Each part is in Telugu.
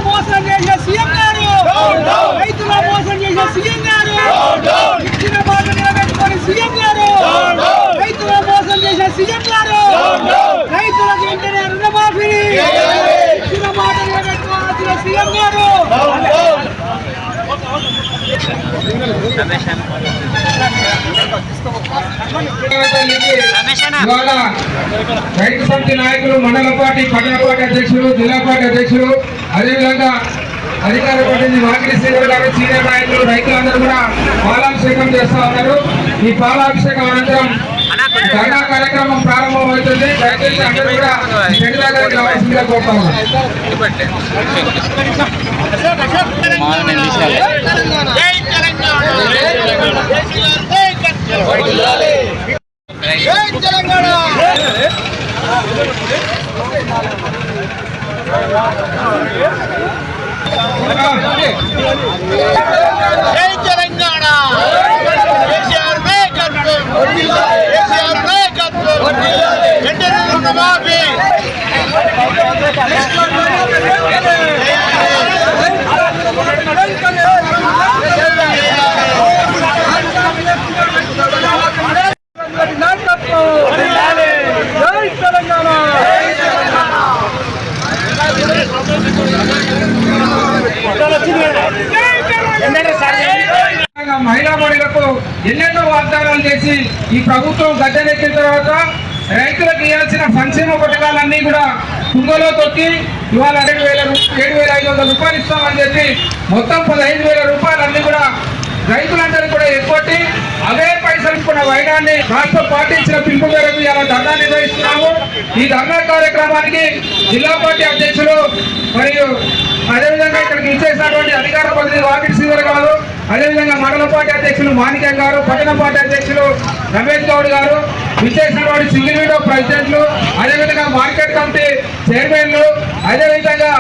మోసం చేసే సీఎం గారు, రైతుల మోసం చేసే సీఎం గారు, ఇచ్చిన మాట నిలబెట్టుకొని సీఎం గారు, రైతుల మోసం చేసే సీఎం గారు, రైతులకు వెంటనే రుణమాఫీ, ఇచ్చిన మాట నిలబెట్టుకోవాల్సిన సీఎం గారు. రైతు సమితి నాయకులు, మండల పార్టీ, పట్టణ పార్టీ అధ్యక్షులు, జిల్లా పార్టీ అధ్యక్షులు, అదేవిధంగా అధికార ప్రతినిధి వాకిలి శ్రీధర్ గారు, సీనియర్ నాయకులు, రైతులందరూ కూడా పాలాభిషేకం చేస్తా ఉన్నారు. ఈ పాలాభిషేకం అనంతరం ధర్నా కార్యక్రమం ప్రారంభమవుతుంది. దయచేసి అందరూ కూడా చెట్టు దగ్గరికి రావాల్సిందిగా కోరుతా ఉన్నారు. మహిళా మహిళలకు ఎన్నెన్నో వాగ్దానాలు చేసి ఈ ప్రభుత్వం గద్దెనెక్కిన తర్వాత రైతులకు ఇవ్వాల్సిన సంక్షేమ పథకాలన్నీ కూడా తుంగలో తొక్కి ఇవాళ 7,500 రూపాయలు ఇస్తామని చెప్పి మొత్తం 15,000 రూపాయలన్నీ కూడా రైతులందరూ కూడా ఎక్కొట్టి అవే పైసలు కూడా వైనాన్ని రాష్ట్ర పార్టీ ఇచ్చిన పిలుపు మేరకు ఇలా ధర్నా నిర్వహిస్తున్నాము. ఈ ధర్నా కార్యక్రమానికి జిల్లా పార్టీ అధ్యక్షులు మరియు అదేవిధంగా ఇక్కడికి ఇచ్చేసినటువంటి అధికార ప్రతినిధి వాకిటి శ్రీధర్ గారు, అదేవిధంగా మండల పార్టీ అధ్యక్షులు మాణిక్యం గారు, పట్టణ పార్టీ అధ్యక్షులు రమేష్ గౌడ్ గారు, విచ్చేసినటువంటి సింగిల్ విండో ప్రెసిడెంట్లు, అదేవిధంగా మార్కెట్ కమిటీ చైర్మన్లు, అదేవిధంగా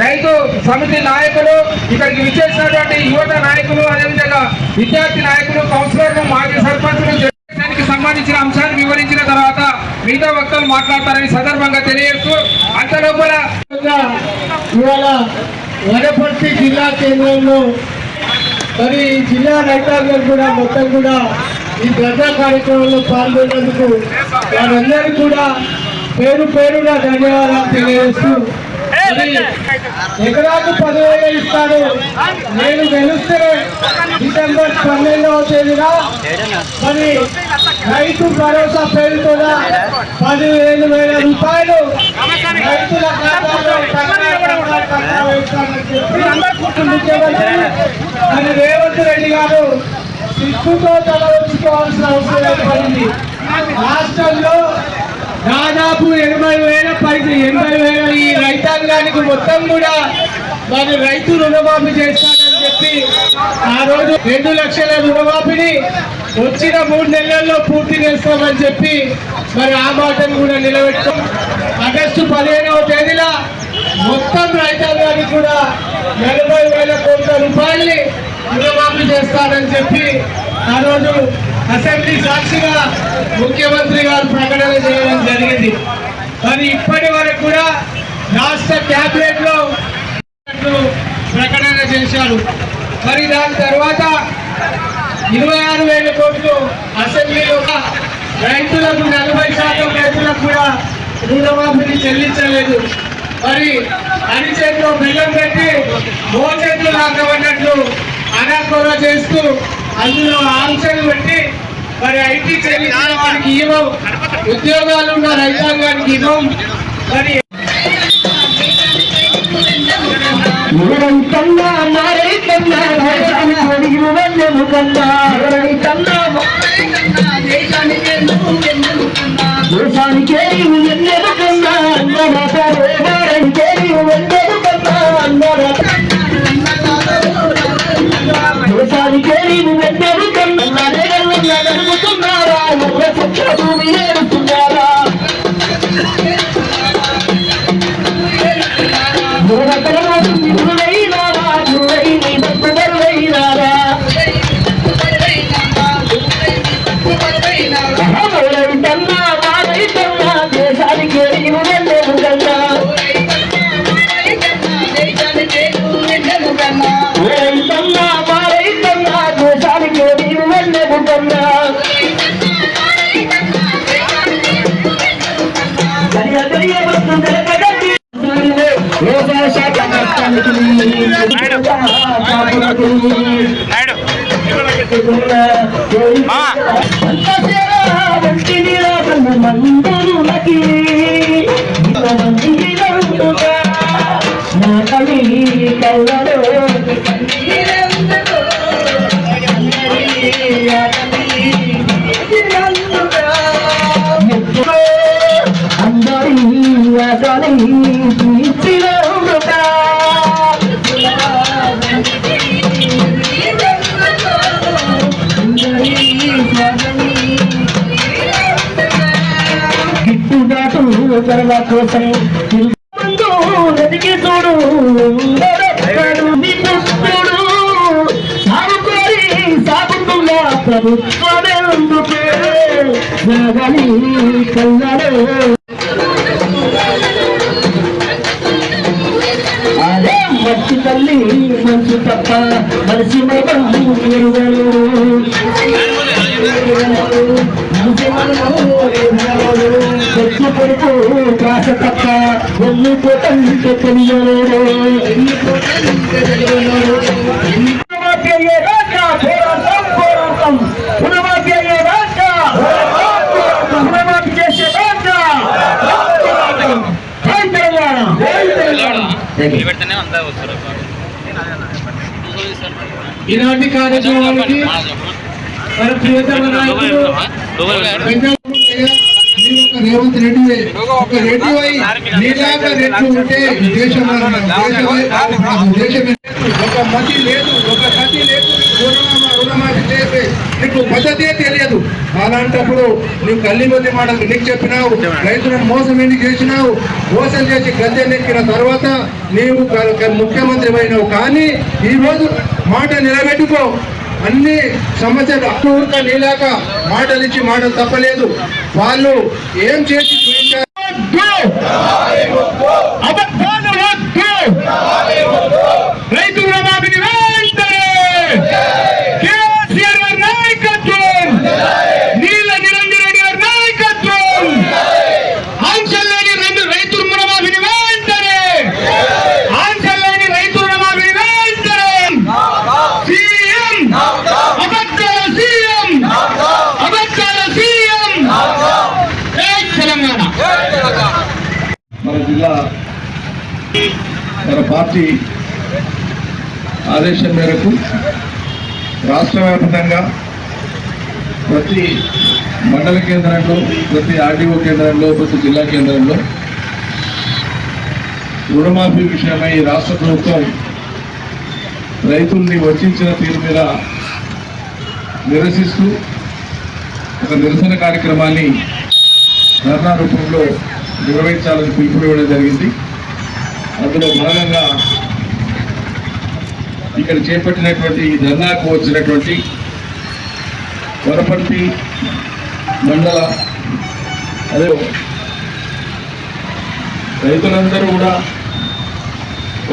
రైతు సమితి నాయకులు, ఇక్కడికి విచ్చేసినటువంటి యువత నాయకులు, అదేవిధంగా విద్యార్థి నాయకులు, కౌన్సిలర్లు, మాజీ సర్పంచులు దేశానికి సంబంధించిన అంశాన్ని వివరించిన తర్వాత మిగతా వక్తలు మాట్లాడతారని సందర్భంగా తెలియజేస్తూ అంత లోపల ఇవాళ వనపర్తి జిల్లా కేంద్రంలో మరి జిల్లా రైతాంగం కూడా మొత్తం కూడా ఈ ధర్నా కార్యక్రమంలో పాల్గొన్నందుకు వారందరికీ కూడా పేరు పేరున ధన్యవాదాలు తెలియజేస్తూ ఎకరాకు 10,000 ఇస్తాను, నేను గెలిస్తే డిసెంబర్ 12వ తేదీన మరి రైతు భరోసా పేరుతో 15,000 రూపాయలు రైతుల ఖాతాలో ముఖ్యమంత్రి మరి రేవంత్ రెడ్డి గారు సిగ్గుతో తలవంచుకోవాల్సిన అవసరం ఏర్పడింది. రాష్ట్రంలో దాదాపు 80,000 ఈ రైతాంగానికి మొత్తం కూడా మరి రైతు రుణమాఫీ చేస్తానని చెప్పి ఆ రోజు 2 లక్షల రుణమాఫీని వచ్చిన 3 నెలల్లో పూర్తి చేస్తామని చెప్పి మరి ఆ మాటను కూడా నిలబెట్టాం. ఆగస్టు 15వ తేదీన మొత్తం రైతాంగానికి కూడా 40,000 కోట్ల రూపాయల్ని రుణమాఫీ చేస్తానని చెప్పి ఆ రోజు అసెంబ్లీ సాక్షిగా ముఖ్యమంత్రి గారు ప్రకటన చేయడం జరిగింది. మరి ఇప్పటి వరకు కూడా రాష్ట్ర క్యాబినెట్ లో ప్రకటన చేశారు. మరి దాని తర్వాత 26,000 కోట్లు అసెంబ్లీలో రైతులకు 40% రైతులకు కూడా రుణమాఫీని చెల్లించలేదు. మరి అరిచేతిలో బెల్లం పెట్టి మోచేతులు లాగబడినట్లు అనాకోర చేస్తూ అందులో ఆంక్షలు పెట్టి మరి ఐటీ వారికి ఇవ్వం, ఉద్యోగాలు ఉన్న రైతాంగానికి ఇవ్వం. మరి దేశానికే ఎన్నెదు కన్నా దేశానికే ఎన్నెదు కన్నా జరుగుతున్నారా భూమి ఏడుతున్నారా దేశానికి కోసం నదికి చూడు సాగుకోరి సాగుతున్నా ప్రభుత్వమే కళ్ళలో అదే మట్టి తల్లి మంచు తప్ప మనిషి చెట్టు కొడుకు కాస తప్ప వెళ్ళిపోతంటే తెలియలేడు చేసే ఈనాటి కార్యక్రమానికి మన ప్రియతమ నాయకుడు రేవంత్ రెడ్డి ఒక రెడ్డి నీలాగా రెడ్డి ఉంటే దేశమే ఒక మతి లేదు, ఒక గతి లేదు, రుణమాఫీ చేసే నీకు పద్ధతే తెలియదు. అలాంటప్పుడు నువ్వు కల్లిబొల్లి మాటలు నీకు చెప్పినావు, రైతులను మోసం ఎందుకు చేసినావు, మోసం చేసి గద్దెనెక్కిన తర్వాత నీవు ముఖ్యమంత్రి అయినావు. కానీ ఈరోజు మాట నిలబెట్టుకో. అన్ని సమస్యలు అక్కూర్క నీలాక మాటలు ఇచ్చి మాటలు తప్పలేదు. వాళ్ళు ఏం చేసి చూపించారు. రైతు రుణమాఫీని వెంటనే కేసీఆర్ గారి నాయకత్వం, నీళ్ళ నిరంజన్ రెడ్డి గారి నాయకత్వం, ఆంక్షలు లేని రైతు రుణమాఫీని వెంటనే, ఆంక్షలు లేని రైతు రుణమాఫీని వెంటనే. సీఎం అబద్ధాల సీఎం, అబద్ధాల సీఎం. తెలంగాణ మన జిల్లా మన పార్టీ ఆదేశం మేరకు రాష్ట్ర వ్యాప్తంగా ప్రతి మండల కేంద్రంలో, ప్రతి ఆర్డీఓ కేంద్రంలో, ప్రతి జిల్లా కేంద్రంలో రుణమాఫీ విషయమై రాష్ట్ర ప్రభుత్వం రైతుల్ని వంచిన తీరు మీద నిరసిస్తూ ఒక నిరసన కార్యక్రమాన్ని ధర్నా రూపంలో నిర్వహించాలని పిలుపునివ్వడం జరిగింది. అందులో భాగంగా ఇక్కడ చేపట్టినటువంటి ఈ ధర్నాకు వచ్చినటువంటి వరపర్తి మండల అదే రైతులందరూ కూడా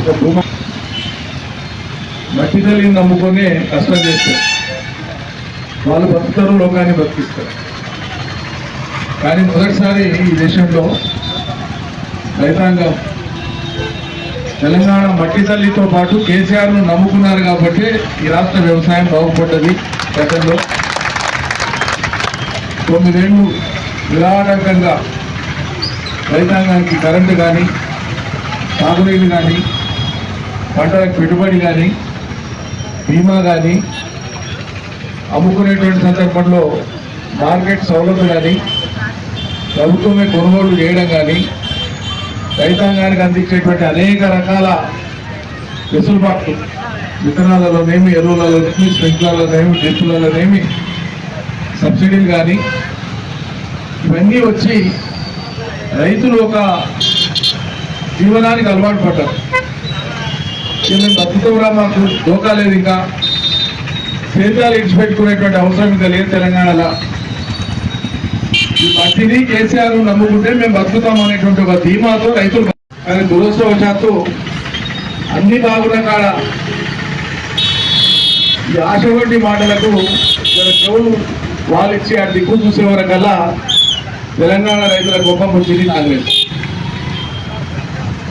ఒక భూమి మట్టి తల్లిని నమ్ముకొని కష్టం చేస్తారు. వాళ్ళు బతుకుతారు, లోకాన్ని బతికిస్తారు. కానీ మొదటిసారి ఈ దేశంలో రైతాంగం తెలంగాణ మట్టి తల్లితో పాటు కేసీఆర్ను నమ్ముకున్నారు కాబట్టి ఈ రాష్ట్ర వ్యవసాయం బాగుపడ్డది. గతంలో 9 ఏళ్ళు నిరాటంకంగా రైతాంగానికి కరెంటు కానీ, తాగునీరు కానీ, పంటలకు పెట్టుబడి కానీ, బీమా కానీ, అమ్ముకునేటువంటి సందర్భంలో మార్కెట్ సౌలభ్యం కానీ, ప్రభుత్వమే కొనుగోలు చేయడం కానీ, రైతాంగానికి అందించేటువంటి అనేక రకాల వెసులుబాట్లు, విత్తనాలలోనేమి, ఎరువులలోనేమి, స్ప్రింక్లర్లలోనేమి, డ్రిప్పులలోనేమి, సబ్సిడీలు కానీ ఇవన్నీ వచ్చి రైతులు ఒక జీవనానికి అలవాటు పడ్డారు. మేము బతుకుతున్నా, మాకు దోకా లేదు, ఇంకా సేద్యాలు ఇచ్చిపెట్టుకునేటువంటి అవసరం ఇంకా లేదు తెలంగాణలో. ఈ మట్టిని కేసీఆర్ నమ్ముకుంటే మేము బతుకుతాం అనేటువంటి ఒక ధీమాతో రైతులు. కానీ దురదృష్టవశాత్తు అన్ని బాగున్న కాడ ఈ ఆశవంటి మాటలకు చెవులు వాళ్ళు ఇచ్చి ఆ దిక్కు చూసే వరకల్లా తెలంగాణ రైతుల గొప్ప ముంచింది కాంగ్రెస్.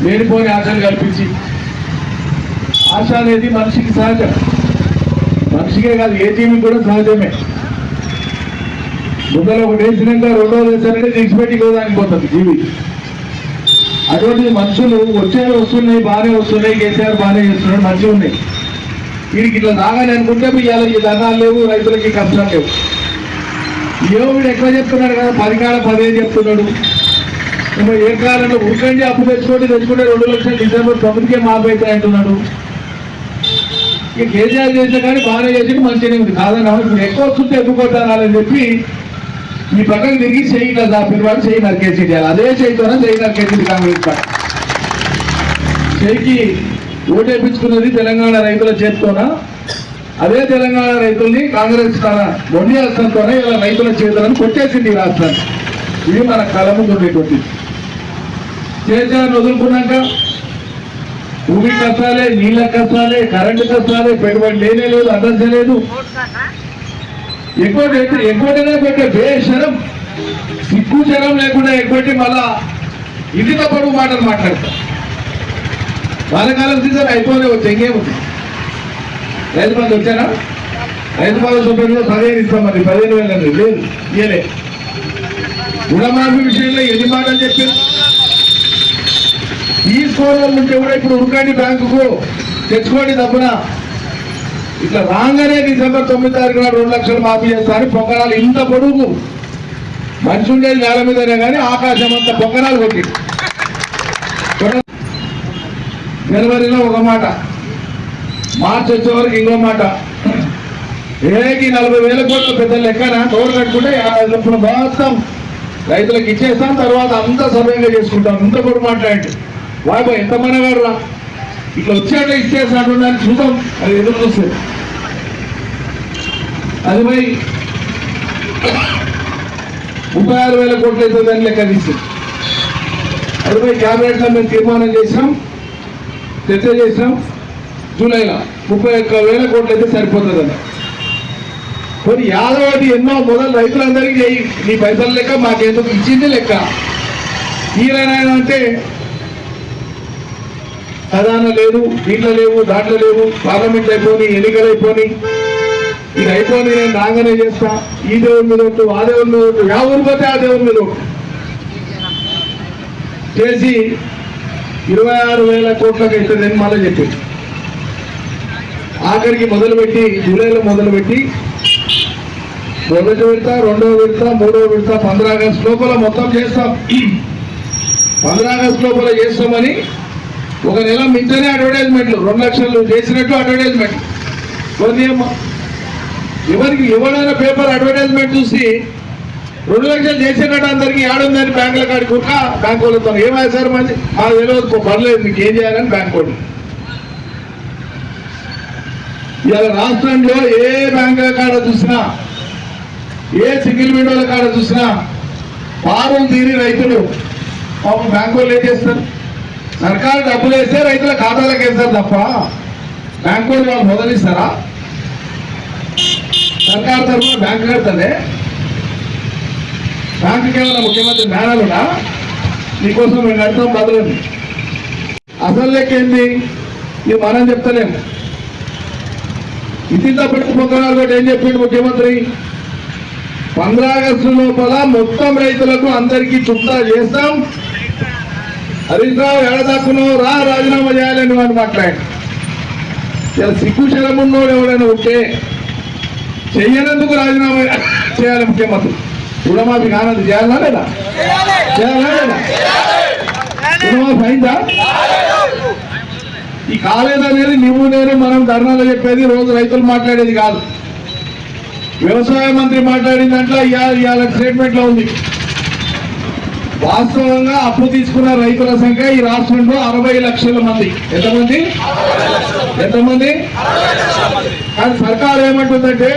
లేనిపోని ఆశలు కల్పించి, ఆశ అనేది మనిషికి సహజం, మనిషికే కాదు ఏ జీవికి కూడా సహజమే. ముందర ఒకటి వేసినాక రెండో వేసారంటే తీసిపెట్టి దానికి పోతుంది జీవి. అటువంటి మనుషులు వచ్చేవి వస్తున్నాయి, బాగానే వస్తున్నాయి, కేసీఆర్ బాగానే చేస్తున్నాడు, మంచిగా ఉన్నాయి. వీడికి ఇట్లా రాగానే అనుకుంటే ఇవాళ ఈ ధనాలు లేవు, రైతులకి కష్టాలు లేవు. ఏమో వీడు ఎక్కువ చెప్తున్నాడు కదా, 10 కాడ 15 చెప్తున్నాడు. ఏ కాలంలో ఉరికండి అప్పు తెచ్చుకుంటే 2 లక్షలు డిసెంబర్ 9కే మాపైతాయి అంటున్నాడు. ఇక కేసీఆర్ చేసినా కానీ బాగానే చేసి మంచిగానే ఉంది కాదన్నా. ఇప్పుడు ఎక్కువ వస్తుంటే ఎదుర్కొట్టాలని చెప్పి ఈ పక్కకు తిరిగి చేయి కదా పిల్లవాడు చేయి నరికేసి చేయాలి. అదే చేయితోనే చేయి నరికేసింది కాంగ్రెస్ పార్టీ. చేయికి ఓటేపించుకున్నది తెలంగాణ రైతుల చేతితోనా, అదే తెలంగాణ రైతుల్ని కాంగ్రెస్ తన మొండి హస్తంతోనే ఇలా రైతుల చేతులను కొట్టేసింది ఈ రాష్ట్రాన్ని. ఇది మన కళ ముందు ఉండేటువంటి. కేసీఆర్ వదులుకున్నాక భూమి కష్టాలే, నీళ్ళ కష్టాలే, కరెంటు కష్టాలే, పెట్టుబడి లేనే లేదు, అడ్రస్ లేదు. ఎక్కువైనా పెట్టే బేషరం, సిగ్గు జనం లేకుండా ఎక్కువ మళ్ళా ఇది తప్పుడు మాటలు మాట్లాడతారు. వానకాలం సీజన్ అయిపోలే, వచ్చి ఇంకేముంది. రైతు బంధు వచ్చారా? రైతు బంధు సూపర్లో 15 ఇస్తాం, మరి 15,000 లేదు, ఇయలే. రుణమాఫీ విషయంలో ఎన్ని మాటలు చెప్పారు. తీసుకోవడం ఉంటే కూడా ఇప్పుడు ఉరకండి బ్యాంకుకు, తెచ్చుకోండి తప్పున. ఇట్లా రాగానే డిసెంబర్ 9 తారీఖున 2 లక్షలు మాఫీ చేస్తారు. పొంగనాలు ఇంత పొడుగు మనిషి ఉండేది నేల మీదనే కానీ ఆకాశం అంతా పొంగనాలు కొట్టి. జనవరిలో ఒక మాట, మార్చి వచ్చే వరకు ఇంకో మాట. ఏకి 40,000 కోట్ల పెద్ద లెక్కన తోడు కట్టుకుంటే 50 లక్షలు మొత్తం రైతులకు ఇచ్చేస్తాం, తర్వాత అంతా సవ్యంగా చేసుకుంటాం. ఇంత కూడా మాట్లాడండి బాబా, ఎంత మనగాడు రా, ఇట్లా వచ్చాక ఇచ్చేసినట్టు దాన్ని చూద్దాం. అది ఎదురు చూస్తుంది. అది పోయి 36,000 కోట్లు అయితే దాన్ని లెక్క తీస్తుంది. అది పోయి క్యాబినెట్లో మేము తీర్మానం చేసినాం, చర్చ చేసినాం. జూలైలో 31,000 కోట్లు అయితే సరిపోతుందని. కొన్ని యాదవది ఎన్నో మొదలు రైతులందరికీ చేయి, నీ పైసలు లెక్క మాకెందుకు ఇచ్చింది లెక్క. ఈయన అంటే ఖజానా లేదు, దీంట్లో లేవు, దాంట్లో లేవు, పార్లమెంట్ అయిపోయి, ఎన్నికలు అయిపోయి, ఇది అయిపోయి నేను రాగానే చేస్తా, ఈ దేవుని మీద ఉంటూ, ఆ దేవుని మీద ఉంటూ, యా ఊరు పోతే ఆ దేవుని మీద చేసి 26,000 కోట్లకు అవుతుందని మళ్ళీ చెప్పింది. ఆఖరికి మొదలుపెట్టి జూలైలో మొదలుపెట్టి 1వ విడత, 2వ విడత, 3వ విడత 15 ఆగస్టు లోపల మొత్తం చేస్తాం. 15 ఆగస్టు లోపల చేస్తామని ఒక నెల మించనే అడ్వర్టైజ్మెంట్లు, 2 లక్షలు చేసినట్టు అడ్వర్టైజ్మెంట్. కొన్ని ఎవరికి ఎవరైనా పేపర్ అడ్వర్టైజ్మెంట్ చూసి 2 లక్షలు చేసినట్టు అందరికీ ఏడుందని బ్యాంకుల కాడికి కుక్క బ్యాంకు వాళ్ళతో ఏమైనా సార్ మంచి మాకు తెలియదు, పర్లేదు మీకు ఏం చేయాలని బ్యాంక్ వాళ్ళు. ఇవాళ రాష్ట్రంలో ఏ బ్యాంకుల కాడ చూసినా, ఏ సింగిల్ విండోల కాడ చూసినా పారులు తీరి రైతులు పాపం బ్యాంకు వాళ్ళు ఏం చేస్తారు, సర్కారు డబ్బులు వేస్తే రైతుల ఖాతాలకు వేస్తారు తప్ప బ్యాంకు వాళ్ళు మొదలిస్తారా? సర్కారు తరఫున బ్యాంకు కడతానే, బ్యాంకుకి ఏమైనా ముఖ్యమంత్రి మేనలునా నీకోసం మేము కడతాం బదులు. అసలు లెక్కేంది ఇది మనం చెప్తలేము. ఇంత పెట్టుకుపోతున్నారు కూడా ఏం చెప్పిండు ముఖ్యమంత్రి, 15 ఆగస్టు లోపల మొత్తం రైతులకు అందరికీ చుట్టా చేస్తాం. హరీష్ రావు ఎడదాక్కున్నావు రా రాజీనామా చేయాలని వాడు మాట్లాడి ఇలా సిగ్గు శరమున్నోడు ఎవడైనా ఉంటే చెయ్యనందుకు రాజీనామా చేయాలి ముఖ్యమంత్రి. రుణమాఫీ కానది చేయాలా లేదా? చేయాలా లేదా? రుణమాఫీ అయిందా? ఈ కాలేదనేది నువ్వు నేను మనం ధర్నాలో చెప్పేది, రోజు రైతులు మాట్లాడేది కాదు. వ్యవసాయ మంత్రి మాట్లాడిన దాంట్లో ఇవాళ స్టేట్మెంట్ లో ఉంది. వాస్తవంగా అప్పు తీసుకున్న రైతుల సంఖ్య ఈ రాష్ట్రంలో 60 లక్షల మంది. ఎంతమంది? కానీ సర్కారు ఏమంటుందంటే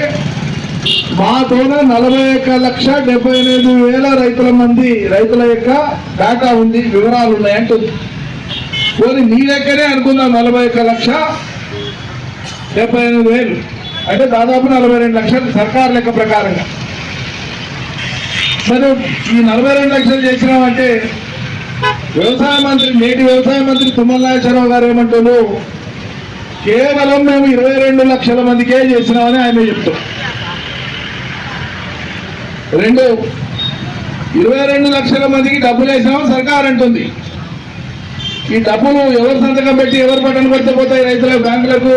మాతోన 41,78,000 రైతుల యొక్క డేటా ఉంది, వివరాలు ఉన్నాయి అంటుంది. పోనీ నీ లెక్కనే అనుకుందాం 41,78,000 అంటే దాదాపు 42 లక్షలు సర్కారు లెక్క ప్రకారంగా. మరి ఈ 42 లక్షలు చేసినామంటే నేటి వ్యవసాయ మంత్రి తుమ్మల నాగేశ్వరరావు గారు ఏమంటారు, కేవలం మేము 22 లక్షల మందికే చేసినామని ఆయన చెప్తాం. 22 లక్షల మందికి డబ్బులు వేసినామని సర్కారు అంటుంది. ఈ డబ్బులు ఎవరు సంతకం పెట్టి ఎవరు పట్టణ పెడితే పోతాయి రైతుల బ్యాంకులకు?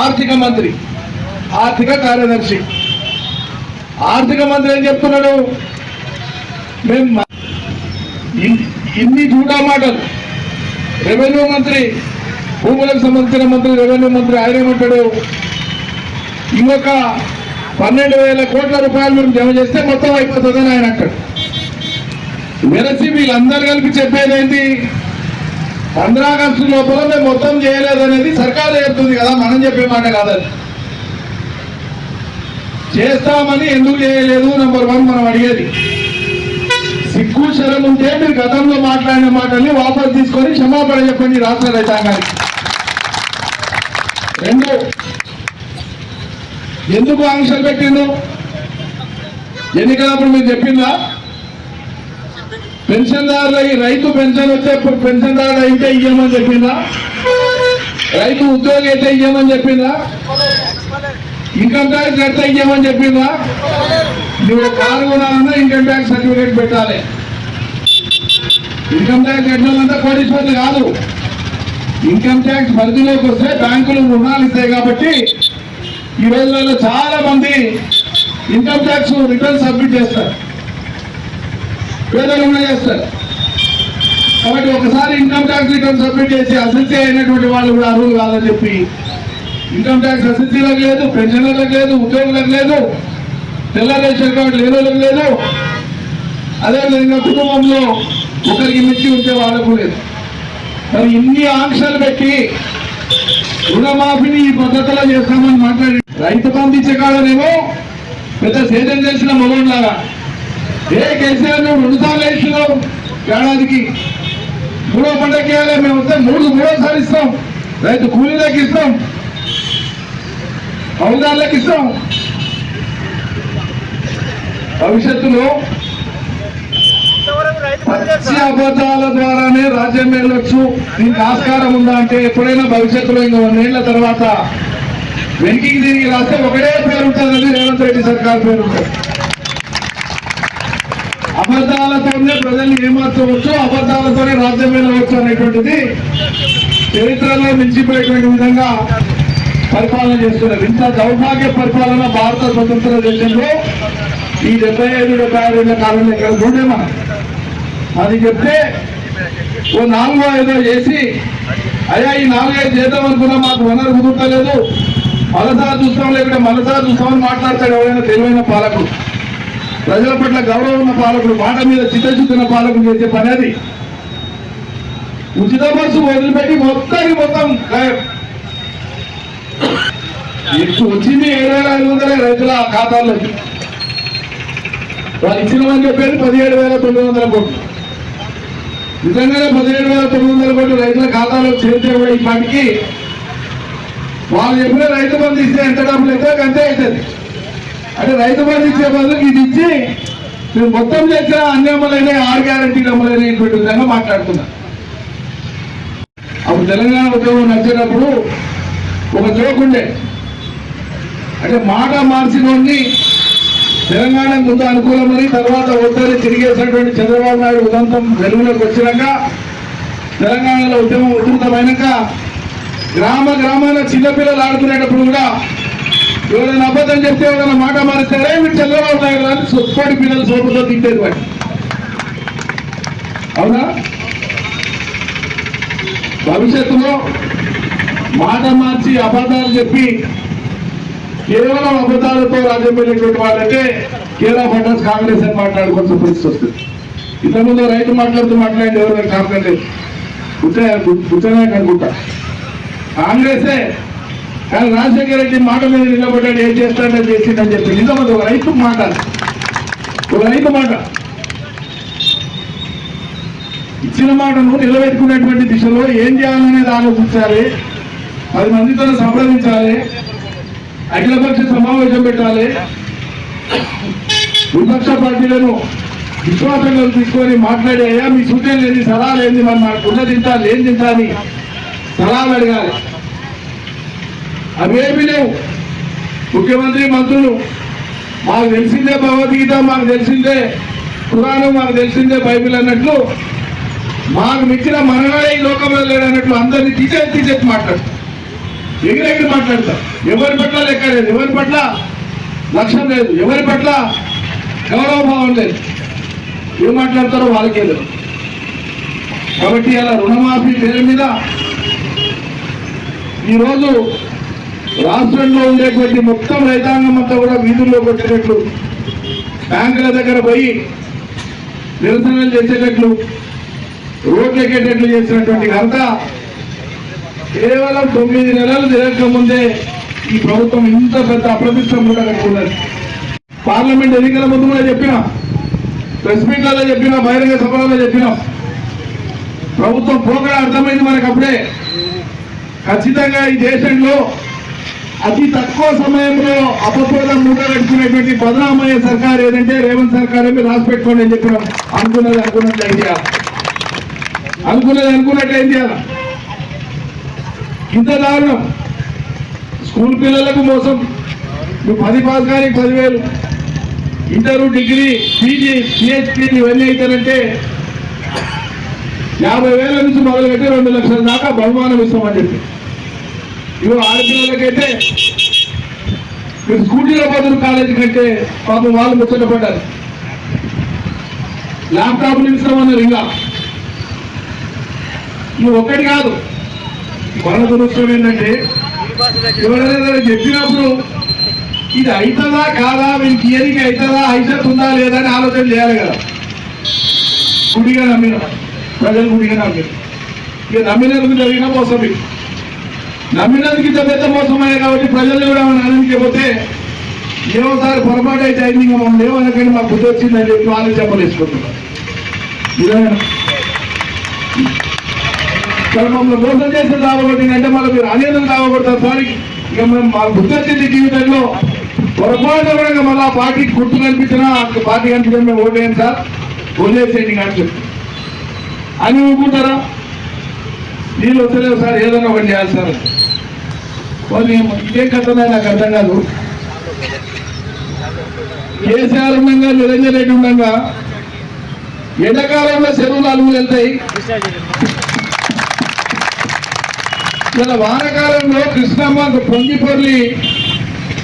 ఆర్థిక మంత్రి, ఆర్థిక కార్యదర్శి. ఆర్థిక మంత్రి ఏం చెప్తున్నాడు? మేము ఇన్ని జూటా మాటలు. రెవెన్యూ మంత్రి, భూములకు సంబంధించిన మంత్రి, రెవెన్యూ మంత్రి ఆయన ఏమంటాడు, ఇంకొక 12,000 కోట్ల రూపాయలు మేము జమ చేస్తే మొత్తం అయిపోతుందని ఆయన అంటాడు. వెరసి వీళ్ళందరూ కలిపి చెప్పేది ఏంటి? 15 ఆగస్టు లోపల మేము మొత్తం చేయలేదనేది సర్కారు చెప్తుంది కదా, మనం చెప్పే మాట కాదని. చేస్తామని ఎందుకు చేయలేదు నంబర్ 1 మనం అడిగేది. సిగ్గు శరం ఉంటే మీరు గతంలో మాట్లాడిన మాటల్ని వాపసు తీసుకొని క్షమాపణ చెప్పండి రాష్ట్ర రైతాంగానికి. 2, ఎందుకు ఆంక్షలు పెట్టిండు? ఎన్నికలప్పుడు మీరు చెప్పిందా? పెన్షన్దారులకి రైతు పెన్షన్ వచ్చే పెన్షన్దారులు అయితే ఇయ్యమని చెప్పిందా? రైతు ఉద్యోగి అయితే ఇయ్యమని చెప్పిందా? ఇన్కమ్ ట్యాక్స్ కడితే ఇయ్యమని చెప్పిందా? నువ్వు కారు కొనాలన్నా ఇన్కమ్ ట్యాక్స్ సర్టిఫికేట్ పెట్టాలి. ఇన్కమ్ ట్యాక్స్ కట్టినంతా కోటీశ్వర్లు కాదు. ఇన్కమ్ ట్యాక్స్ పరిధిలోకి వస్తే బ్యాంకులు రుణాలు ఇస్తాయి. కాబట్టి ఈ రోజులలో చాలా మంది ఇన్కమ్ ట్యాక్స్ రిటర్న్ సబ్మిట్ చేస్తారు, పేదలు చేస్తారు. కాబట్టి ఒకసారి ఇన్కమ్ ట్యాక్స్ రిటర్న్ సబ్మిట్ చేసి అసెస్సీ అయినటువంటి వాళ్ళు కూడా అర్హులు కాదని చెప్పి ఇన్కమ్ ట్యాక్స్ అసెస్సీలకు లేదు, పెన్షనర్లకు లేదు, ఉద్యోగులకు లేదు, తెల్ల రేషన్ కార్డు లేని వాళ్ళకి లేదు, అదేవిధంగా కుటుంబంలో ఒకరికి మించి ఉంటే వాళ్ళకు లేదు. మరి ఇన్ని ఆంక్షలు పెట్టి రుణమాఫీని ఈ పద్ధతిలో చేస్తామని మాట్లాడి రైతు బంధు ఇచ్చే కాడనేమో పెద్ద సేద్యం చేసిన మొగంలాగా కేసీఆర్ నువ్వు 2 సార్లు వేస్తున్నావు, ఏడాదికి 3వ పంటకి వేయాలి, మేము వస్తే 3సారి ఇస్తాం, రైతు కూలీలకు ఇస్తాం, హౌదార్లకు ఇస్తాం. భవిష్యత్తులో పచ్చి అబద్ధాల ద్వారానే రాజ్యం వెళ్ళొచ్చు, దీనికి ఆస్కారం ఉందా అంటే ఎప్పుడైనా భవిష్యత్తులో ఇంకో 1 ఏళ్ల తర్వాత వెనక్కి తిరిగి రాస్తే ఒకటే పేరు ఉంటుంది, రేవంత్ రెడ్డి సర్కార్ పేరు ఉంటుంది. అబద్ధాలతోనే ప్రజల్ని ఏమార్చవచ్చు, అబద్ధాలతోనే రాజ్యం వెళ్ళవచ్చు అనేటువంటిది చరిత్రలో మించిపోయేటువంటి విధంగా పరిపాలన చేస్తున్నారు. ఇంత దౌర్భాగ్య పరిపాలన భారత స్వతంత్ర దేశంలో ఈ 75-76 ఏళ్ల కాలంలో ఇక్కడ చూడేమా. అది చెప్తే ఓ 4-5 చేసి అయ్యా ఈ 4-5 చేద్దాం అనుకున్నా మాకు వనరు కుదురుతలేదు, మలసారి చూస్తాం లేకుంటే మలసారి చూస్తామని మాట్లాడతాడు ఎవరైనా తెలివైన పాలకుడు, ప్రజల పట్ల గౌరవం ఉన్న పాలకుడు, మాట మీద చిత్తశుద్ధిన పాలకుడు చేసే పని అది. ఉచిత బస్సు వదిలిపెట్టి మొత్తం వచ్చింది 7,500 రైతుల ఖాతాల్లోకి. వాళ్ళు ఇచ్చినామని చెప్పేది 17,900 కోట్లు. నిజంగానే 17,900 కోట్లు రైతుల ఖాతాలో చేరితే కూడా ఈ పాటికి వాళ్ళు చెప్పిన రైతు బంధు ఇస్తే ఎంత డబ్బులు అయితే అంతే అవుతుంది. అంటే రైతు బంధు ఇచ్చే బదులు ఇది ఇచ్చి మీరు మొత్తం చేసిన అన్ని అమలైన 6 గ్యారెంటీలు అమలైనటువంటి విధంగా మాట్లాడుతున్నా. అప్పుడు తెలంగాణ ఉద్యోగం నచ్చినప్పుడు ఒక జోక్ ఉండే, అంటే మాట మార్చినోడిని తెలంగాణ ముందు అనుకూలమని తర్వాత ఒత్తిడి తిరిగేసినటువంటి చంద్రబాబు నాయుడు ఉదంతం వెలుగులోకి వచ్చినాక తెలంగాణలో ఉద్యమం ఉధృతమైనాక గ్రామాల చిన్నపిల్లలు ఆడుకునేటప్పుడు కూడా ఎవరైనా అబద్ధం చెప్తే ఎవరైనా మాట మారిస్తారే మీరు చంద్రబాబు నాయుడు అని సొప్పటి పిల్లలు సోపుతో తింటేది వాటి అవునా? భవిష్యత్తులో మాట మార్చి అబద్ధాలు చెప్పి కేవలం అబద్ధాలతో రాజ్యం వెళ్ళేటువంటి వాళ్ళంటే కేరళ ఫండర్స్ కాంగ్రెస్ అని మాట్లాడుకోవాల్సిన పరిస్థితి వస్తుంది. ఇంతకుముందు రైతు మాట్లాడి ఎవరు కాకలేదు కూర్చొనే అనుకుంటా కాంగ్రెసే, కానీ రాజశేఖర రెడ్డి మాట మీద నిలబడ్డాడు, ఏం చేస్తాడో చేసిందని చెప్పి నిజమది ఒక రైతు మాట ఇచ్చిన మాటను నిలబెట్టుకునేటువంటి దిశలో ఏం చేయాలనేది ఆలోచించాలి, 10 మందితో సంప్రదించాలి, అఖిలపక్ష సమావేశం పెట్టాలి, విపక్ష పార్టీలను విశ్వాసంలో తీసుకొని మాట్లాడి అయ్యా మీ సూచనలు ఏంది, సలహాలు ఏంది, మరి మాకు ఉన్న తింటాలి ఏం తింటాలి సలహాలు అడగాలి. అవేమి లేవు. ముఖ్యమంత్రి మంత్రులు మాకు తెలిసిందే భగవద్గీత, మాకు తెలిసిందే పురాణం, మాకు తెలిసిందే బైబిల్ అన్నట్లు మాకు మించిన మనగాడే ఈ లోకంలో లేడన్నట్లు అందరినీ తీసేసి మాట్లాడతారు, ఎగిరెగిరి మాట్లాడతారు. ఎవరి పట్ల లెక్క లేదు, ఎవరి పట్ల లక్ష్యం లేదు, ఎవరి పట్ల గౌరవభావం లేదు. ఏం మాట్లాడతారో వాళ్ళకే లేదు. కాబట్టి అలా రుణమాఫీ పేరు మీద ఈరోజు రాష్ట్రంలో ఉండేటువంటి మొత్తం రైతాంగం అంతా కూడా వీధుల్లో కొట్టేటట్లు, బ్యాంకుల దగ్గర పోయి నిరసనలు చేసేటట్లు, రోడ్లు ఎక్కేటట్లు చేసినటువంటి ఘనత కేవలం 9 నెలలు తిరగక ముందే ఈ ప్రభుత్వం ఇంత పెద్ద అప్రతిష్టం కూడా కట్టుకున్నది. పార్లమెంట్ ఎన్నికల ముందు కూడా చెప్పినాం, ప్రెస్ మీట్లలో చెప్పినాం, బహిరంగ సభలలో చెప్పినాం. ప్రభుత్వం పోకడ అర్థమైంది మనకు అప్పుడే. ఖచ్చితంగా ఈ దేశంలో అతి తక్కువ సమయంలో అపప్రదం మూట కట్టుకునేటువంటి బదనామయ్య సర్కార్ ఏదంటే రేవంత్ సర్కార్ మీరు రాసి పెట్టుకోండి అని చెప్పినాం. అనుకున్నట్టు ఏం చేయాలి? ఇంత దారుణం. స్కూల్ పిల్లలకు మోసం. నువ్వు 10 పాస్ కానీ 10,000, ఇంటర్, డిగ్రీ, పీజీ, పిహెచ్డీ ఇవన్నీ అవుతారంటే 50,000 నుంచి మొదలుపెట్టి 2 లక్షల దాకా బహుమానం ఇస్తామని చెప్పి. ఇవి ఆడపిల్లలకైతే మీరు స్కూటీలో బదులు కాలేజీ కంటే పాపం వాళ్ళు ముచ్చటపడ్డారు. ల్యాప్టాప్లు ఇస్తామన్నారు. ఇంకా నువ్వు ఒక్కటి కాదు. మన దురదృష్టం ఏంటంటే ఎవరైనా చెప్పినప్పుడు ఇది అవుతుందా కాదా, వీళ్ళకి ఏరికి అవుతుందా, ఐసత్ ఉందా లేదా అని ఆలోచన చేయాలి కదా. గుడిగా నమ్మిన ప్రజలు గుడిగా నమ్మిన, ఇక నమ్మినందుకు జరిగిన మోసం, నమ్మినందుకు ఇంత పెద్ద మోసమయ్యా కాబట్టి ప్రజలు కూడా మనం ఆనందించకపోతే ఏమోసారి పొరపాటు అయితే అయింది, ఇంకా మనం ఏమనకండి మాకు బుద్ధి వచ్చిందని చెప్పి వాళ్ళు చెప్పలేసుకుంటున్నాం. మమ్మల్ని మోసం చేస్తే దావగొట్టిందంటే మళ్ళీ మీరు అనేందుకు దావగొడతారు సార్. ఇక మేము మాకు బుద్ధి వచ్చింది జీవితంలో పొరపాటు కూడా మళ్ళీ ఆ పార్టీకి గుర్తు కనిపించినా పార్టీ కనిపించిన మేము ఓటేయండి సార్, వదిలేసేయండి కానీ చెప్పి అని ఊరుకుంటారా? నీళ్ళు వస్తలేవు సార్, ఏదైనా ఒకటి చేయాలి సార్. వాళ్ళు ఇదే కథనే నాకు అర్థం కాదు. కేసీఆర్ ఉండగా, నిరంజన్ రెడ్డి ఉండగా ఎండాకాలంలో చెరువులు అలుగులు వెళ్తాయి, ఇలా వానకాలంలో కృష్ణమ్మ, పొంగిపొర్లి,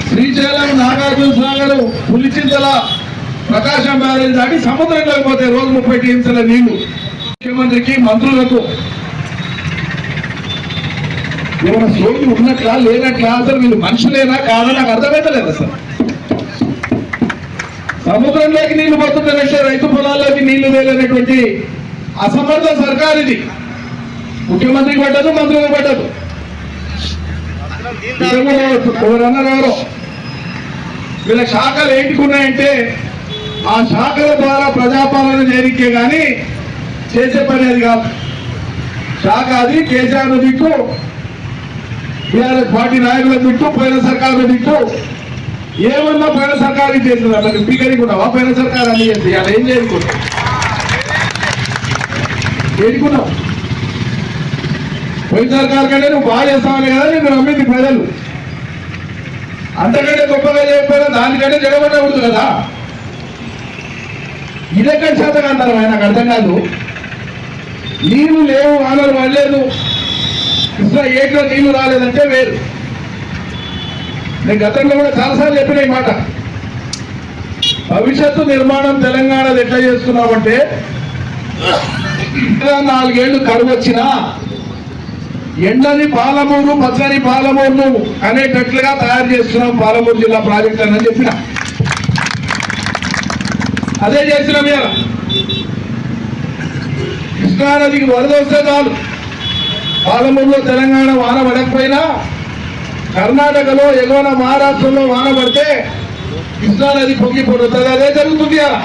శ్రీశైలం, నాగార్జున సాగర్, పులిచింతల, ప్రకాశం బ్యారేజ్ దాటి సముద్రంలోకి పోతాయి రోజు 30 టీఎంసీల నీళ్లు. ముఖ్యమంత్రికి, మంత్రులకు ఏమైనా సోకి ఉన్నట్లా లేనట్లా, అసలు వీళ్ళు మనుషులేనా కాదా నాకు అర్థమైతలేదు. అసలు సముద్రంలోకి నీళ్లు పోతుంటారంటే రైతు పొలాల్లోకి నీళ్లు వేలనేటువంటి అసమర్థ సర్కార్ ఇది. ముఖ్యమంత్రికి పడ్డదు, మంత్రులకు పడ్డదు. ఎవరన్నారెవరో వీళ్ళ శాఖలు ఏంటికున్నాయంటే ఆ శాఖల ద్వారా ప్రజాపాలన చేరికే కానీ చేసే పని అది కాదు. శాఖ అది కేసీఆర్ దిక్కు, టీఆర్ఎస్ పార్టీ నాయకుల దిక్కు, పోయిన సర్కారు దిక్కు. ఏమన్నా పోయిన సర్కారు చేస్తుంది అట్లా స్పీకరింగ్ ఉన్నావా? పోయిన సర్కారు అన్ని చేస్తుంది. అలా ఏం చేరుకున్నావు? పోయిన సర్కారు కంటే నువ్వు బాగా చేస్తావని కదా నేను నమ్మింది ప్రజలు. అంతకంటే గొప్పగా చేయకపోయినా దానికంటే జగబడ్డ ఉంటుంది కదా. ఇదెక్కడ శాతం అంటారు నాకు అర్థం కాదు. నీళ్లు లేవు, వానలు పడలేదు, కృష్ణా ఏట్లో నీళ్లు రాలేదంటే వేరు. నేను గతంలో కూడా చాలాసార్లు చెప్పిన ఈ మాట. భవిష్యత్తు నిర్మాణం తెలంగాణది ఎట్లా చేస్తున్నామంటే 4 ఏళ్లు కరువు వచ్చినా ఎండని పాలమూరు పచ్చని పాలమూరును అనేటట్లుగా తయారు చేస్తున్నాం పాలమూరు జిల్లా ప్రాజెక్ట్ అని చెప్పిన. అదే చేసినాం. ఇలా కృష్ణానదికి వరద వస్తే చాలు, పాలమూరులో తెలంగాణ వాన పడకపోయినా కర్ణాటకలో ఎగువన మహారాష్ట్రలో వాన పడితే కృష్ణానది పొంగిపోతుంది. అదే జరుగుతుంది. అలా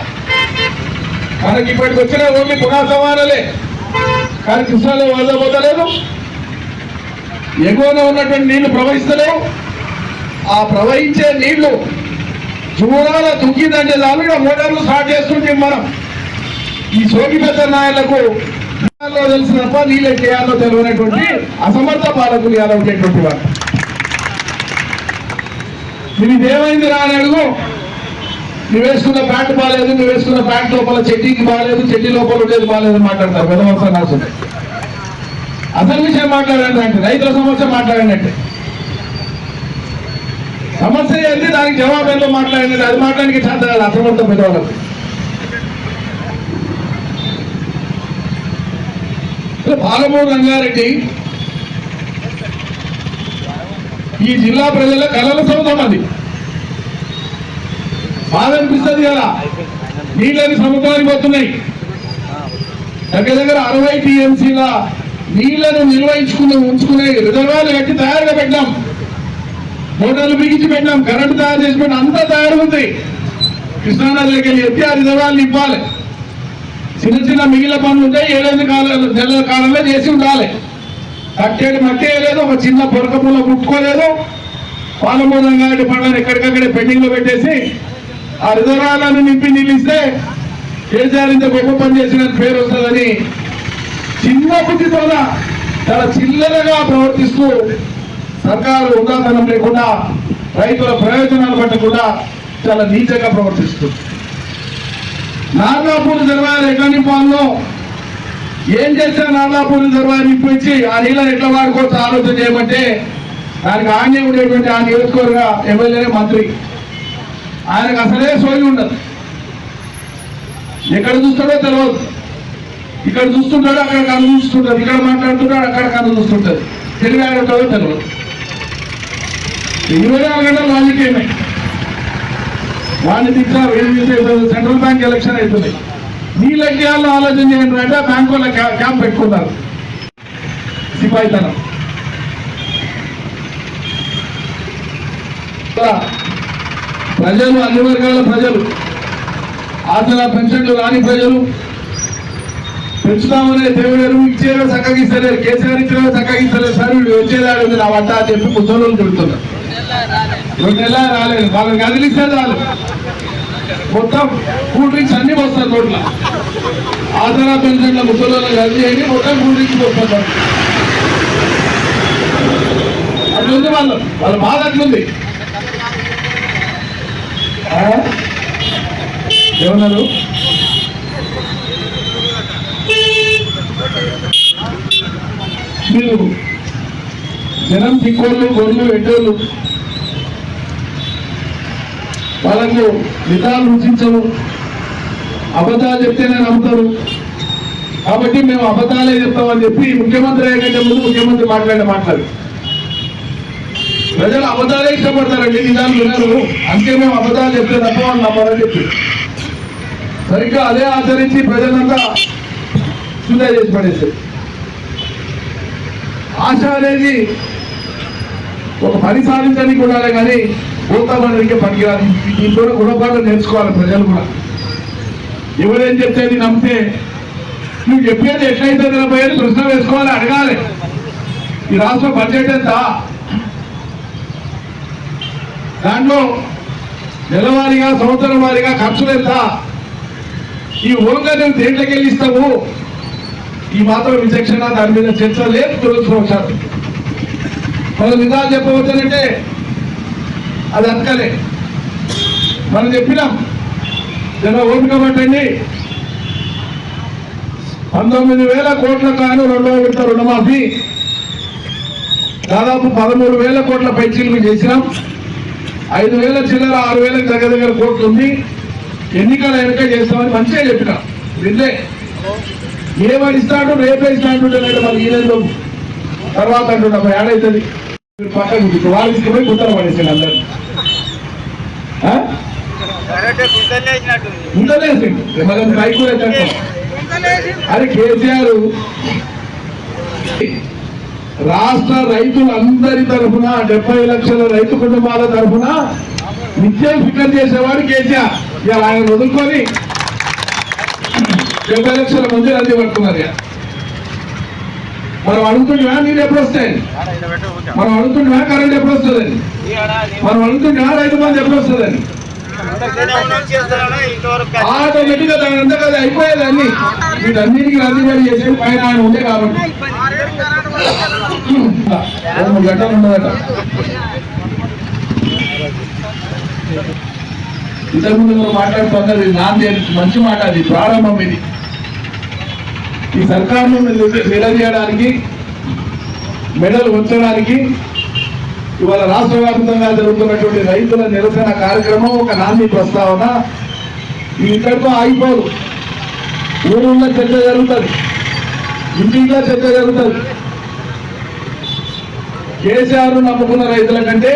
మనకి ఇప్పటికి వచ్చిన ఓన్లీ పునాస వానలే, కానీ కృష్ణాలో వరద పోతలేదు, ఎగువన ఉన్నటువంటి నీళ్లు ప్రవహిస్తలేవు. ఆ ప్రవహించే నీళ్లు చూడాల దుక్కిందంటే చాలు ఇక మోటార్లు స్టార్ట్ చేస్తుంటే మనం ఈ సోకిపెద్ద నాయకులకు తెలుసు తప్ప నీళ్ళు చేయాలో తెలియనటువంటి అసమర్థ పాలకులు ఇలా ఉండేటువంటి వారు. నువ్వు ఇదేమైంది రా అని అడుగు. నువ్వు వేసుకున్న ప్యాంటు బాగాలేదు, నువ్వు వేసుకున్న ప్యాంట్ లోపల చెట్టీకి బాగాలేదు, చెట్టీ లోపల ఉండేది బాగాలేదు మాట్లాడతారు. వెదవంశం రాసుంటే అసలు విషయం మాట్లాడండి అంటే రైతుల సమస్య మాట్లాడండి అంటే సమస్య ఏంటి, దానికి జవాబు ఏంటో మాట్లాడండి. అది మాట్లాడానికి చాలా అసమర్థం పెద్దవాళ్ళకు. పాలమూరు రంగారెడ్డి ఈ జిల్లా ప్రజల కళల సొంతం. అది బాధ అనిపిస్తుంది కదా. నీళ్ళని సముద్రానికి పోతున్నాయి. దగ్గర దగ్గర 60 TMCల నీళ్లను ఉంచుకునే రిజర్వాయర్లు కట్టి తయారుగా పెట్టాం, మోటార్లు బిగించి పెట్టాం, కరెంటు తయారు చేసి పెట్టాం, అంతా తయారు ఉంది. కృష్ణానదిలోకి వెళ్ళి ఎత్తి ఆ రిజర్వాయర్లు ఇవ్వాలి. చిన్న చిన్న మిగిలిన పనులు ఉంటాయి, 7 నెలల కాలంలో చేసి ఉండాలి. కట్టేది మట్టి వేయలేదు, ఒక చిన్న పొరక పూల ముట్టుకోలేదు. పాలమూరు రంగారెడ్డి పండ్లను ఎక్కడికక్కడే పెండింగ్ లో పెట్టేసి ఆ రిజర్వాయర్లను నింపి నిలిస్తే కేసీఆర్ ఇంత గొప్ప పని చేసిన పేరు వస్తుందని చిన్న బుద్ధితో చాలా చిల్లరగా ప్రవర్తిస్తూ సర్కారు ఉదాహరణ లేకుండా రైతుల ప్రయోజనాలు పట్టకుండా చాలా నీచంగా ప్రవర్తిస్తుంది. నార్లాపూర్ రిజర్వాయర్ ఎట్లా నింపాలో, ఏం చేస్తే నార్లాపూర్ రిజర్వాయర్ నింపించి ఆ నీళ్ళని ఎట్లా వాడుకోవచ్చు ఆలోచన చేయమంటే దానికి ఆన్య ఉండేటువంటి ఆ నియోజకవర్గ ఎమ్మెల్యే మంత్రి ఆయనకు అసలే సోయి ఉండదు. ఎక్కడ చూస్తాడో తెలియదు. ఇక్కడ చూస్తుంటాడు, అక్కడ కన్ను చూస్తుంటాడు, ఇక్కడ మాట్లాడుతుంటాడు, అక్కడ కన్ను చూస్తుంటాడు. తెలివి ఆడుతుందో తెలియదు. 24 గంటలు రాజకీయమే. వాడిని తిట్టారు, ఏం చేస్తే సెంట్రల్ బ్యాంక్ ఎలక్షన్ అవుతుంది. నీళ్ళ చేయాలో ఆలోచన చేయండి అంటే బ్యాంకు వాళ్ళ క్యాంప్ పెట్టుకున్నారు. సిపాయితనం. ప్రజలు, అన్ని వర్గాల ప్రజలు, ఆసరా పెన్షన్లు రాని ప్రజలు పెంచుతామనే దేవుడు ఇచ్చేవో చక్కగిస్తలేరు. కేసీఆర్ ఇచ్చేవో చక్కగిస్తలేరు. సార్ వీళ్ళు వచ్చేదాడు ఉంది నా వంట అని చెప్పి ముసలోళ్ళు తిడుతున్నారు. 2 నెలలు రాలేదు. వాళ్ళని కదిలిస్తే చాలు మొత్తం కూల్ డ్రింక్స్ అన్ని వస్తారు రోడ్ల. ఆసరా పెన్షన్ల ముసలోళ్ళని కలిసి చేయండి, మొత్తం కూల్ డ్రింక్స్ వస్తారు. అట్లుంది వాళ్ళ బాధ అట్లుంది. ఏమన్నారు? మీరు జనం తిక్కోళ్ళు, గొర్రెలు, ఎడ్డోళ్ళు, వాళ్ళకు నిజాలు రుచించవు, అబద్ధాలు చెప్తేనే నమ్ముతారు. కాబట్టి మేము అబద్ధాలే చెప్తామని చెప్పి ముఖ్యమంత్రి అయ్యేకంటే ముందు ముఖ్యమంత్రి మాట్లాడు ప్రజలు అబద్ధాలే ఇష్టపడతారండి, నిజాలు వినరు. అందుకే మేము అబద్ధాలు చెప్తే తప్ప వాళ్ళు నమ్మారని చెప్పి సరిగ్గా అదే ఆచరించి ప్రజలంతా సుధా చేసి పడేసారు. ఆశ అనేది ఒక పని సాధించడానికి ఉండాలి, కానీ పోతామనేందుకే పనికిరాదు. దీంతో గుణపాఠం నేర్చుకోవాలి ప్రజలు కూడా. ఎవరేం చెప్తే నమ్మితే నువ్వు చెప్పేది ఎట్లయితే నిలబోయేది ప్రశ్న వేసుకోవాలి, అడగాలి. ఈ రాష్ట్ర బడ్జెట్ ఎంత, దాంట్లో నెలవారీగా సంవత్సరం వారీగా ఖర్చులు ఎంత, ఈ ఓంగా నువ్వు దేంట్లోకి వెళ్ళిస్తావు, ఈ మాత్రం విచక్షణ దాని మీద చర్చ లేదు. దురదృష్టవశాత్తు మనం నిజాలు చెప్పవచ్చానంటే అది అంతలే. మనం చెప్పినాం, జనం ఓపిక పట్టండి, 19,000 కోట్ల కాను రెండవ విడత రుణమాఫీ దాదాపు 13,000 కోట్ల పైచీలకు చేసినాం. 5,000 చిల్లర 6,000 దగ్గర కోట్లు ఉంది. ఎన్నికల వెనక చేస్తామని మంచిగా చెప్పినా విందే ఏమని ఇస్తాడు రేపే ఇస్తాడు మరి ఈయనలో తర్వాత అంటున్నా ఏడైతుంది పక్కన వాళ్ళకి పోయి గుంతలు పడేసాడు అందరు అరే కేసీఆర్ రాష్ట్ర రైతులందరి తరఫున 70 లక్షల రైతు కుటుంబాల తరఫున నిత్యం ఫికర్ చేసేవాడు కేసీఆర్. ఇలా ఆయన వదులుకొని 70 లక్షల మంది రద్దీ పడుతున్నారు. మనం అడుగుతుంటా నీళ్ళు ఎప్పుడు వస్తాయి, మనం అడుగుతుంటా కరెంట్ ఎప్పుడు వస్తుందని, మనం అడుగుతుంటా రైతు బంధు ఎప్పుడు వస్తుందని. ఆటోమేటిక్గా దాని అంతా కదా అయిపోయేది. అన్ని వీటన్నిటికీ రద్దీపడి చేసేది పైన ఆయన ఉండే కాబట్టి 2 గంటలు ఉండదట. ఇంతకుముందు మనం మాట్లాడుతున్నది నాంది మంచి మాట, అది ప్రారంభం. ఇది ఈ సర్కారును నిలదీయడానికి మెడలు ఉంచడానికి ఇవాళ రాష్ట్ర వ్యాప్తంగా జరుగుతున్నటువంటి రైతుల నిరసన కార్యక్రమం ఒక నాంది ప్రస్తావన. ఇక్కడితో ఆగిపోదు. ఊరుల్లో చర్చ జరుగుతుంది, ఇంటిలో చర్చ జరుగుతుంది. కేసీఆర్ నమ్ముకున్న రైతుల కంటే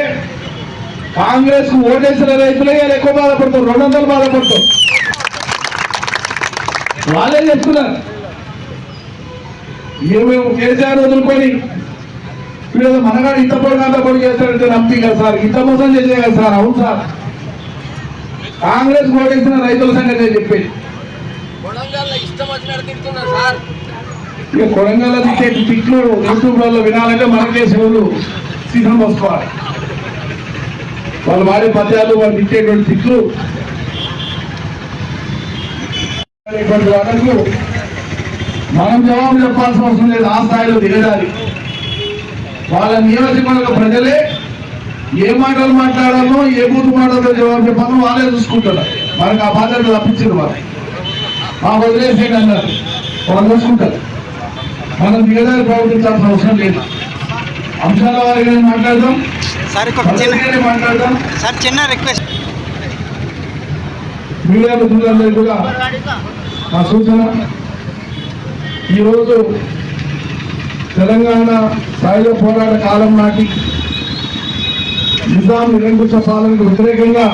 కాంగ్రెస్ కు ఓటేసిన రైతులే ఎక్కువ బాధపడతారు, 200 బాధపడతారు. వాళ్ళే చెప్తున్నారు ఏమేమి కేసీఆర్ వదులుకొని వీళ్ళు మనగాడు ఇంత పొడి అంత పొడి చేస్తారంటే నమ్మి కదా సార్, ఇంత మోసం చేసే కదా సార్. అవును సార్, కాంగ్రెస్ ఓటేసిన రైతుల సంగతి చెప్పేది. ఇక కొడంగల్ తిట్టే తిట్లు యూట్యూబ్లలో వినాలంటే మనకే శివులు సీజన్ వసుకోవాలి. వాళ్ళు వాడే పద్యాలు, వాళ్ళు తిట్టేటువంటి తిట్లు వాళ్ళకు మనం జవాబు చెప్పాల్సిన అవసరం లేదు. ఆ స్థాయిలో దిగజారి వాళ్ళ నియోజకవర్గ ప్రజలే ఏ మాటలు మాట్లాడాలో, ఏ బూతు మాటలో జవాబు చెప్పాలో వాళ్ళే చూసుకుంటారు. మనకు ఆ బాధ్యత తప్పించారు. వాళ్ళు మా వదిలేసేయండి అన్నారు, వాళ్ళు చూసుకుంటారు. మనం దిగజారి ప్రవర్తించాల్సిన అవసరం లేదు. అంశాల వారిగానే మాట్లాడదాం, మాట్లాడదాం. చిన్న రిక్వెస్ట్ మీడియా మిత్రులందరికీ కూడా మా సూచన, ఈరోజు తెలంగాణ సాయుధ పోరాట కాలం నాటి నిజాం నిరంకుశ పాలనకు వ్యతిరేకంగా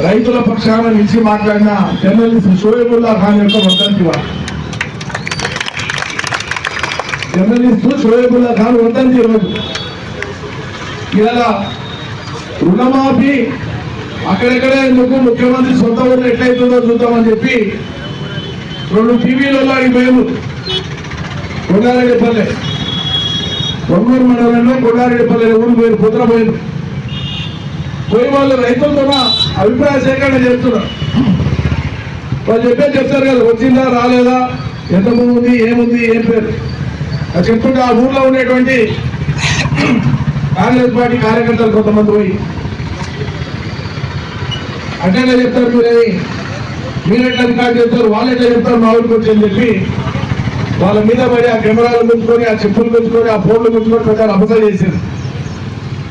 రైతుల పక్షాన నిలిచి మాట్లాడిన జర్నలిస్ట్ షోయబుల్లా ఖాన్ యొక్క వర్ధంతి. జర్నలిస్టు షోయబుల్లా ఖాన్ వర్ధంతి రోజు. ఇలా రుణమాఫీ అక్కడెక్కడే ఎందుకు, ముఖ్యమంత్రి సొంత ఊళ్ళు ఎట్లయితుందో చూద్దామని చెప్పి 2 టీవీలలో అడిగిపోయాము. కొండారెడ్డిపల్లె, కొమ్మూరు మండలంలో కొండారెడ్డిపల్లె ఊరు పోయి కుదరపోయింది. పోయి వాళ్ళు రైతులతో అభిప్రాయ సేకరణ చేస్తున్నారు. వాళ్ళు చెప్తారు కదా, వచ్చిందా రాలేదా, ఎంతమంది ఉంది, ఏముంది, ఏం పేరు అది చెప్తుంటే ఆ ఊర్లో ఉండేటువంటి కాంగ్రెస్ పార్టీ కార్యకర్తలు కొంతమంది పోయి అట్లా చెప్తారు, మీరు ఎట్లా రికార్డు చెప్తారు, వాళ్ళు ఎట్లా చెప్తారు మా ఊరికి వచ్చి అని చెప్పి వాళ్ళ మీద పడి ఆ కెమెరాలు గుంచుకొని, ఆ చెప్పులు గుంచుకొని, ఆ ఫోన్లు గుంచుకొని ప్రకారం అబద్ధం చేశారు.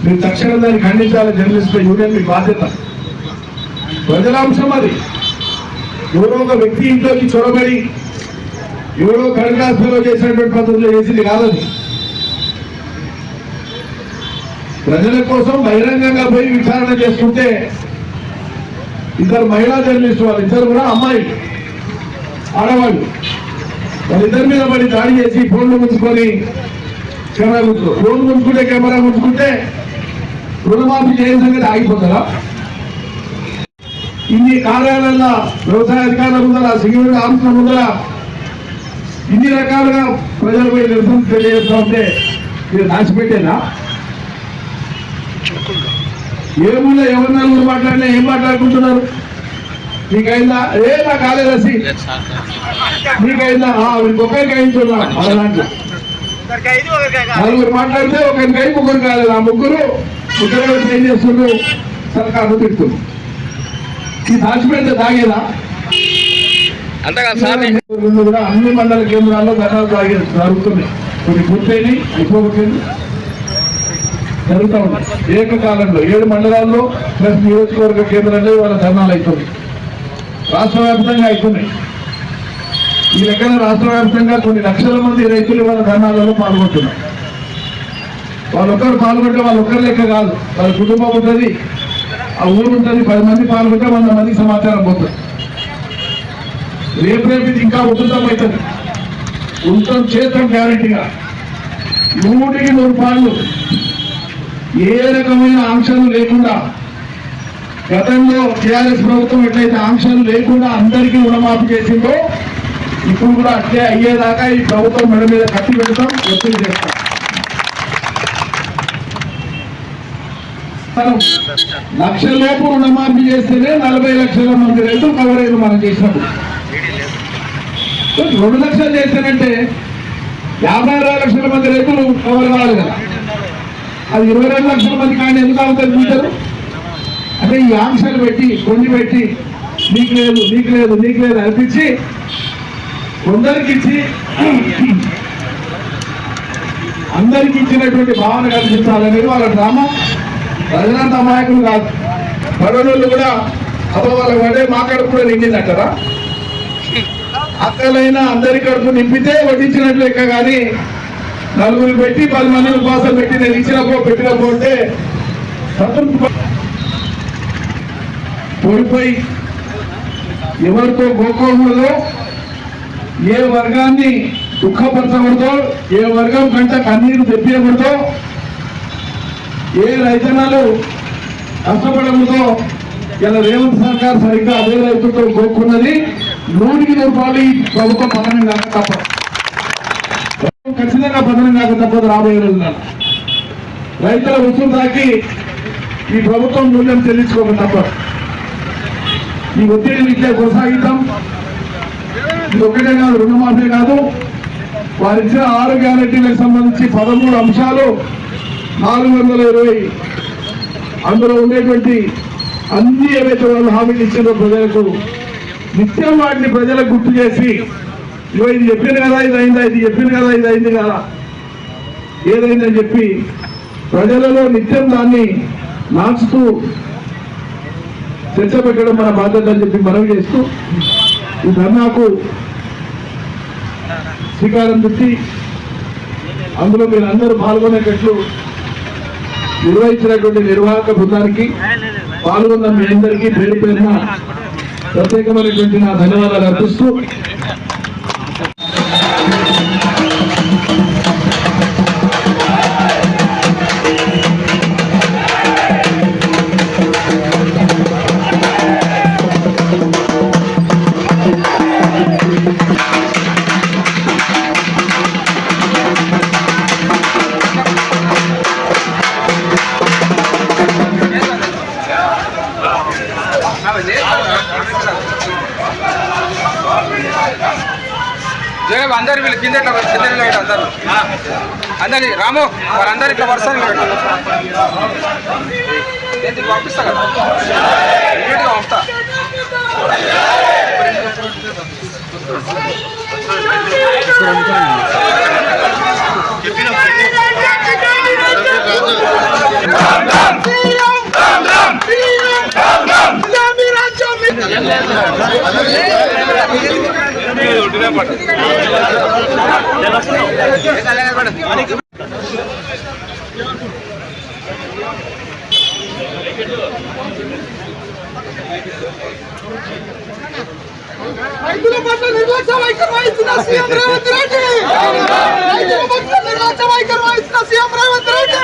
మీరు తక్షణం దాన్ని ఖండించాలి. జర్నలిస్ట్ యూనియన్ మీ బాధ్యత. ప్రజలాంశం అది. ఎవరో ఒక వ్యక్తి ఇంట్లోకి చొరబడి ఎవరో కనకాస్లో చేసినటువంటి పద్ధతిలో చేసింది కాదని, ప్రజల కోసం బహిరంగంగా పోయి విచారణ చేసుకుంటే 2 మహిళా జర్నలిస్టు, వాళ్ళిద్దరు కూడా అమ్మాయిలు, ఆడవాళ్ళు, వాళ్ళిద్దరి మీద పడి దాడి చేసి ఫోన్లు ముంచుకొని కెమెరా గుంచుకో, ఫోన్ ముంచుకుంటే కెమెరా ముంచుకుంటే రుణమాఫీ చేయని సంగతి ఆగిపోతారా? ఇన్ని కార్యాలయాల వ్యవసాయ అధికారుల ముందర, సెక్యూరిటీ ఆఫీసుల ముందర ఇన్ని రకాలుగా ప్రజలపై నిరసన తెలియజేస్తా ఉంటే మీరు దాచిపెట్టేనా? ఏముందో ఎవరి నలుగురు మాట్లాడినా ఏం మాట్లాడుకుంటున్నారు? మీకైందా? నా కాలేదసి మీకైందా? ఇంకొకరికి అయింటున్నా. వాళ్ళ దాంట్లో నలుగురు మాట్లాడితే ఒకరికి అయి ముగ్గురు కాలేదు. ఆ ముగ్గురు ఏం చేస్తున్నారు? సర్కారు తిడుతున్నారు. ఈ దాచిపెడితే తాగేదా? కూడా అన్ని మండల కేంద్రాల్లో ధర్నాలు జరుగుతున్నాయి. కొన్ని పూర్తయినాయి, అయిపోతుంది, జరుగుతూ ఉన్నాయి. ఏకకాలంలో 7 మండలాల్లో ప్లస్ నియోజకవర్గ కేంద్రాల్లో వాళ్ళ ధర్నాలు అవుతుంది. రాష్ట్ర వ్యాప్తంగా అవుతున్నాయి. ఈ లెక్కన రాష్ట్ర వ్యాప్తంగా కొన్ని లక్షల మంది రైతులు వాళ్ళ ధర్నాలలో పాల్గొంటున్నారు. వాళ్ళొక్కరు పాల్గొంటే వాళ్ళొక్కరి లెక్క కాదు, వాళ్ళ కుటుంబం ఉంటుంది, ఆ ఊరు ఉంటుంది. 10 మంది పాల్గొంటే 100 మందికి సమాచారం పోతుంది. రేపు ఇంకా ఉధృతం అవుతుంది. ఉధృతం చేస్తాం గ్యారెంటీగా. 100కి 100 పాళ్ళు ఏ రకమైన ఆంక్షలు లేకుండా, గతంలో టీఆర్ఎస్ ప్రభుత్వం ఎట్లయితే ఆంక్షలు లేకుండా అందరికీ రుణమాఫీ చేసిందో ఇప్పుడు కూడా అట్లే అయ్యేదాకా ఈ ప్రభుత్వం మెడ మీద కట్టి పెడతాం, ఒత్తిడి చేస్తాం. మనం 1 లక్షలోపు రుణమాఫీ చేస్తేనే 40 లక్షల మంది రైతులు కవరేజ్ మనం చేసినప్పుడు. 2 లక్షలు చేస్తానంటే 52 లక్షల మంది రైతులు కవర్ కావాలి కదా. అది 22 లక్షల మంది కానీ ఎందుకు అవుతుంది మీటరు? అంటే ఈ ఆంక్షలు పెట్టి కొన్ని పెట్టి నీకు లేదు నీకు లేదు నీకు లేదు అనిపించి కొందరికి ఇచ్చి అందరికి ఇచ్చినటువంటి భావన కల్పించాలనేది వాళ్ళ డ్రామా. ప్రజలంతా అమాయకులు కాదు. పడవలు కూడా వాళ్ళ పడే మా కడుపు కూడా నిండిందంటారా? అక్కలైనా అందరి కడుపు నింపితే వడ్డించినట్లు లెక్క. కానీ 4 పెట్టి 10 మందిని ఉపవాసం పెట్టి నేను ఇచ్చినప్పుడు పెట్టినప్పుడే సంతృప్తి ఓడిపోయి ఎవరితో గోకోకూడదో, ఏ వర్గాన్ని దుఃఖపరచకూడదో, ఏ వర్గం కంటే కన్నీరు తెప్పియకూడదో, ఏ రైతన్నలు కష్టపడకూడదో ఇలా రేవంత్ సర్కార్ సరిగ్గా అదే రైతులతో గోక్కున్నది. 100కి 100 పాలు ఈ ప్రభుత్వం పతనం కాక తప్పదు. ఖచ్చితంగా పతనం కాక తప్పదు. రాబోయే రోజుల్లో రైతుల వస్తువులు తాకి ఈ ప్రభుత్వం మూల్యం చెల్లించుకోక తప్పదు. ఈ ఒత్తిడిని ఇట్లే కొనసాగిద్దాం. ఇది ఒకటే కాదు, రుణమాఫీ కాదు, వారిచ్చిన 6 గ్యారెంటీలకు సంబంధించి 13 అంశాలు 420. అందులో ఉండేటువంటి అన్ని ఏవైతే వాళ్ళు హామీలు ఇచ్చిందో ప్రజలకు నిత్యం వాటిని ప్రజలకు గుర్తు చేసి ఇది చెప్పింది కదా, ఇది అయిందా, ఇది చెప్పింది కదా, ఇది అయింది కదా, ఏదైందని చెప్పి ప్రజలలో నిత్యం దాన్ని నాచుతూ చర్చ పెట్టడం మన బాధ్యత అని చెప్పి మనవి చేస్తూ ఈ ధర్నాకు శ్రీకారం చుట్టి అందులో మీరు అందరూ పాల్గొనేటట్లు నిర్వహించినటువంటి నిర్వాహక బృందానికి పాల్గొన్న మీ అందరికీ పేరు పేరున ప్రత్యేకమైనటువంటి నా ధన్యవాదాలు అర్పిస్తూ అందరు వీళ్ళు కింద అందరు అందరి రాము వారందరు ఇట్లా వరుస పంపిస్తా కదా పంపుతా. రైతుల పట్ల నిర్లక్ష్య వైఖరి వహిస్తున్న సీఎం రేవంత్ రెడ్డి. రైతుల పట్ల నిర్లక్ష్య వైఖరి వహిస్తున్న సీఎం రేవంత్ రెడ్డి.